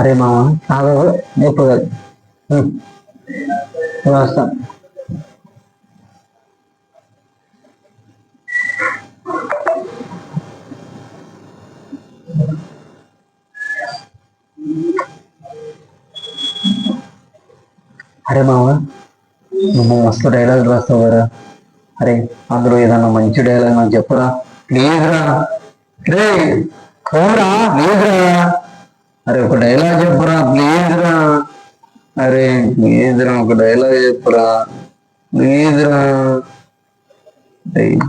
అరే మామ ఆగదు ఎప్పుడు వస్తాం. అరే మామ నువ్వు మస్తు డైలాగ్ రాస్తావు కదా. అరే అందులో ఏదన్నా మంచి డైలాగ్ నాకు చెప్పరా ప్లీజ్ రా. రే పోరా ప్లీజ్ రా. అరే ఒక డైలాగ్ చెప్పురా ప్లీజ్ రా. అరే ప్లీజ్ రా ఒక డైలాగ్ చెప్పురా ప్లీజ్ రా. ప్లీజ్